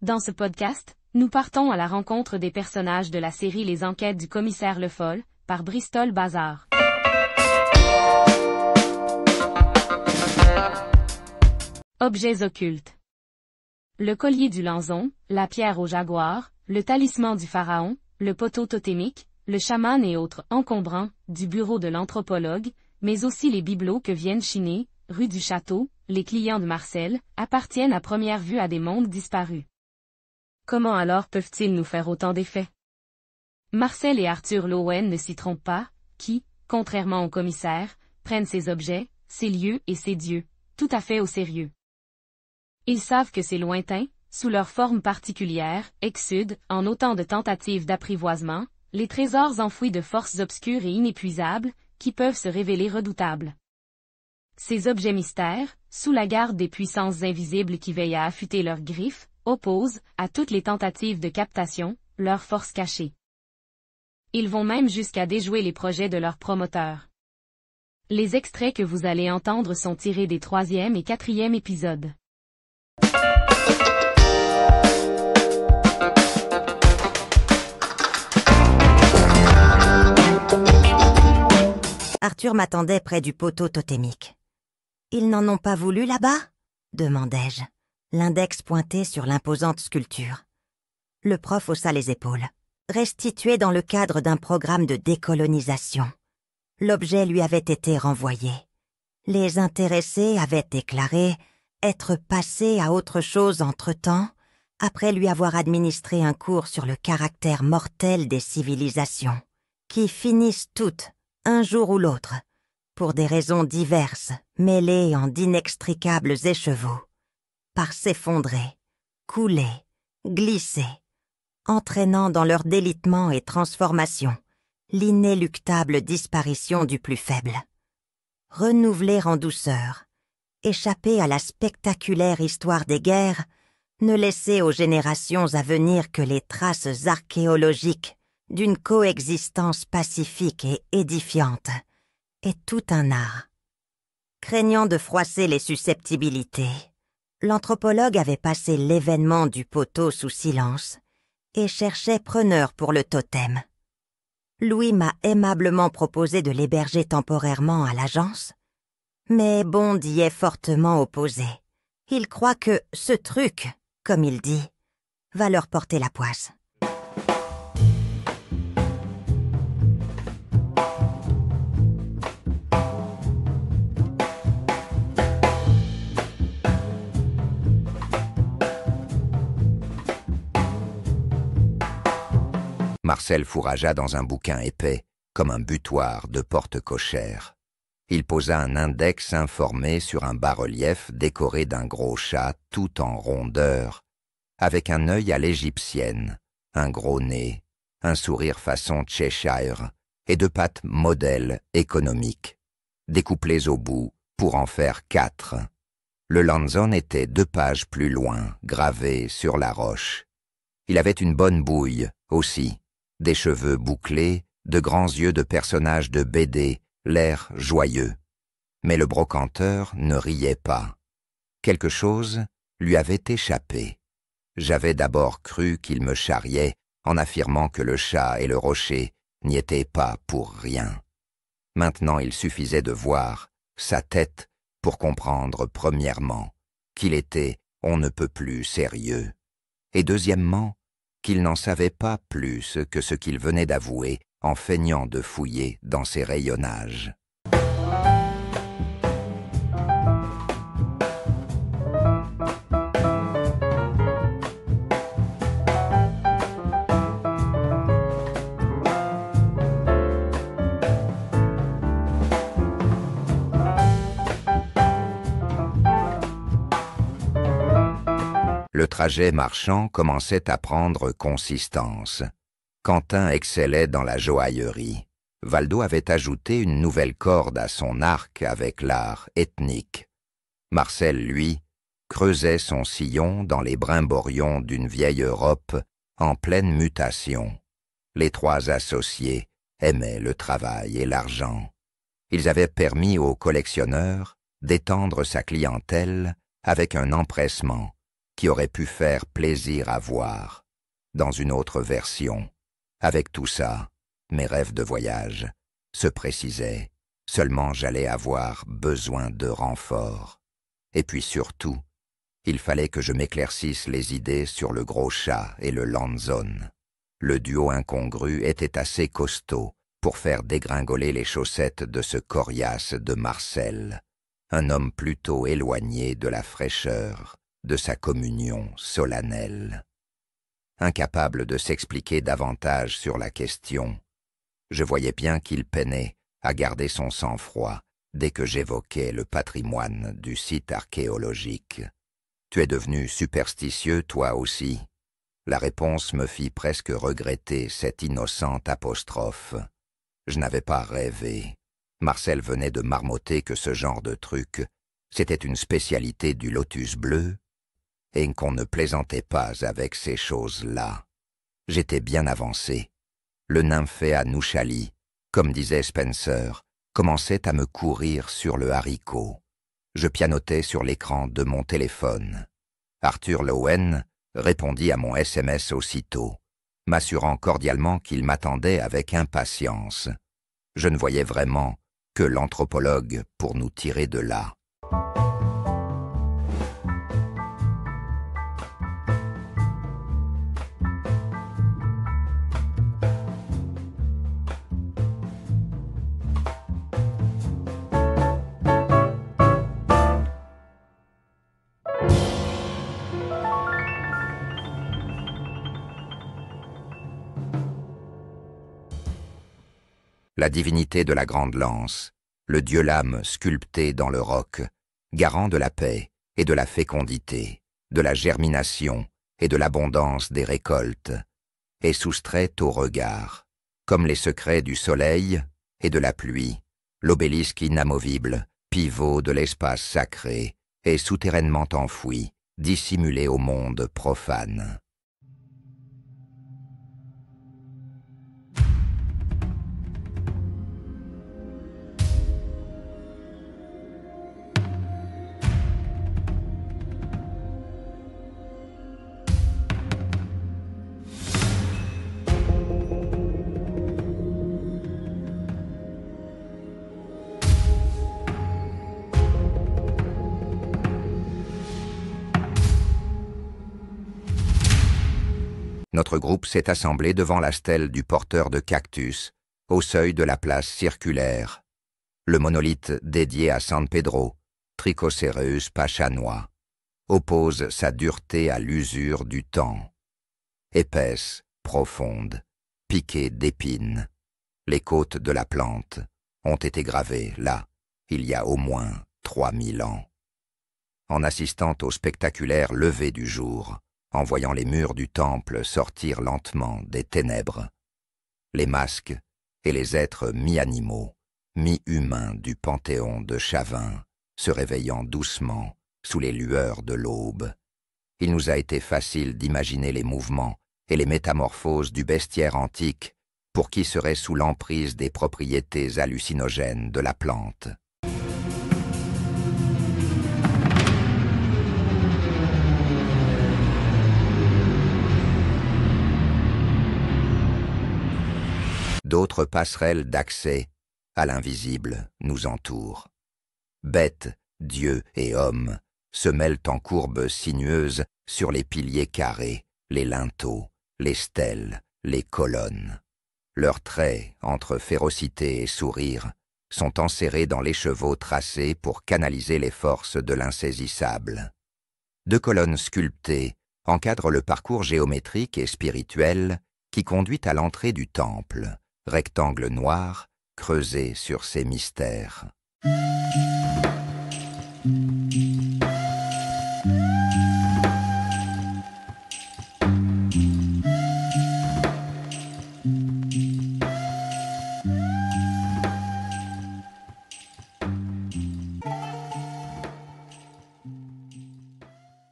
Dans ce podcast, nous partons à la rencontre des personnages de la série Les Enquêtes du commissaire Le Foll, par Bristol Bazar. Objets occultes. Le collier du Lanzon, la pierre au jaguar, le talisman du pharaon, le poteau totémique, le chaman et autres encombrants, du bureau de l'anthropologue, mais aussi les bibelots que viennent chiner, rue du Château, les clients de Marcel, appartiennent à première vue à des mondes disparus. Comment alors peuvent-ils nous faire autant d'effets? Marcel et Arthur Lowen ne s'y trompent pas, qui, contrairement au commissaire, prennent ces objets, ces lieux et ces dieux, tout à fait au sérieux. Ils savent que ces lointains, sous leur forme particulière, exsudent, en autant de tentatives d'apprivoisement, les trésors enfouis de forces obscures et inépuisables, qui peuvent se révéler redoutables. Ces objets mystères, sous la garde des puissances invisibles qui veillent à affûter leurs griffes, opposent, à toutes les tentatives de captation, leurs forces cachées. Ils vont même jusqu'à déjouer les projets de leurs promoteurs. Les extraits que vous allez entendre sont tirés des 3e et 4e épisodes. Arthur m'attendait près du poteau totémique. « Ils n'en ont pas voulu là-bas » demandai-je, l'index pointé sur l'imposante sculpture. Le prof haussa les épaules. Restitué dans le cadre d'un programme de décolonisation. L'objet lui avait été renvoyé. Les intéressés avaient déclaré être passés à autre chose entre-temps, après lui avoir administré un cours sur le caractère mortel des civilisations, qui finissent toutes, un jour ou l'autre, pour des raisons diverses, mêlées en d'inextricables écheveaux, par s'effondrer, couler, glisser, entraînant dans leur délitement et transformation l'inéluctable disparition du plus faible. Renouveler en douceur, échapper à la spectaculaire histoire des guerres, ne laisser aux générations à venir que les traces archéologiques d'une coexistence pacifique et édifiante, est tout un art. Craignant de froisser les susceptibilités, l'anthropologue avait passé l'événement du poteau sous silence et cherchait preneur pour le totem. Louis m'a aimablement proposé de l'héberger temporairement à l'agence, mais Bond y est fortement opposé. Il croit que ce truc, comme il dit, va leur porter la poisse. Marcel fourragea dans un bouquin épais, comme un butoir de porte cochère. Il posa un index informé sur un bas-relief décoré d'un gros chat tout en rondeur, avec un œil à l'égyptienne, un gros nez, un sourire façon Cheshire et 2 pattes modèles économiques, découplées au bout pour en faire 4. Le Lanzon était 2 pages plus loin, gravé sur la roche. Il avait une bonne bouille, aussi, des cheveux bouclés, de grands yeux de personnage de BD, l'air joyeux. Mais le brocanteur ne riait pas. Quelque chose lui avait échappé. J'avais d'abord cru qu'il me charriait en affirmant que le chat et le rocher n'y étaient pas pour rien. Maintenant il suffisait de voir sa tête pour comprendre premièrement qu'il était on ne peut plus sérieux, et deuxièmement qu'il n'en savait pas plus que ce qu'il venait d'avouer en feignant de fouiller dans ses rayonnages. Le trajet marchand commençait à prendre consistance. Quentin excellait dans la joaillerie. Valdo avait ajouté une nouvelle corde à son arc avec l'art ethnique. Marcel, lui, creusait son sillon dans les brimborions d'une vieille Europe en pleine mutation. Les 3 associés aimaient le travail et l'argent. Ils avaient permis au collectionneur d'étendre sa clientèle avec un empressement qui aurait pu faire plaisir à voir. Dans une autre version, avec tout ça, mes rêves de voyage se précisaient, seulement j'allais avoir besoin de renfort. Et puis surtout, il fallait que je m'éclaircisse les idées sur le gros chat et le Landzone. Le duo incongru était assez costaud pour faire dégringoler les chaussettes de ce coriace de Marcel, un homme plutôt éloigné de la fraîcheur de sa communion solennelle. Incapable de s'expliquer davantage sur la question, je voyais bien qu'il peinait à garder son sang-froid dès que j'évoquais le patrimoine du site archéologique. « Tu es devenu superstitieux, toi aussi ?» La réponse me fit presque regretter cette innocente apostrophe. Je n'avais pas rêvé. Marcel venait de marmotter que ce genre de truc, c'était une spécialité du Lotus bleu, et qu'on ne plaisantait pas avec ces choses-là. J'étais bien avancé. Le nymphéa Nushali, comme disait Spencer, commençait à me courir sur le haricot. Je pianotais sur l'écran de mon téléphone. Arthur Lowen répondit à mon SMS aussitôt, m'assurant cordialement qu'il m'attendait avec impatience. Je ne voyais vraiment que l'anthropologue pour nous tirer de là. La divinité de la Grande Lance, le dieu lame sculpté dans le roc, garant de la paix et de la fécondité, de la germination et de l'abondance des récoltes, est soustrait au regard, comme les secrets du soleil et de la pluie, l'obélisque inamovible, pivot de l'espace sacré, est souterrainement enfoui, dissimulé au monde profane. Notre groupe s'est assemblé devant la stèle du porteur de cactus, au seuil de la place circulaire. Le monolithe dédié à San Pedro, Trichocereus pachanois, oppose sa dureté à l'usure du temps. Épaisse, profonde, piquée d'épines, les côtes de la plante ont été gravées là, il y a au moins 3000 ans. En assistant au spectaculaire lever du jour, en voyant les murs du temple sortir lentement des ténèbres, les masques et les êtres mi-animaux, mi-humains du panthéon de Chavin se réveillant doucement sous les lueurs de l'aube. Il nous a été facile d'imaginer les mouvements et les métamorphoses du bestiaire antique pour qui serait sous l'emprise des propriétés hallucinogènes de la plante. D'autres passerelles d'accès à l'invisible nous entourent. Bêtes, dieux et hommes se mêlent en courbes sinueuses sur les piliers carrés, les linteaux, les stèles, les colonnes. Leurs traits, entre férocité et sourire, sont enserrés dans l'écheveau tracé pour canaliser les forces de l'insaisissable. 2 colonnes sculptées encadrent le parcours géométrique et spirituel qui conduit à l'entrée du temple, rectangle noir creusé sur ses mystères.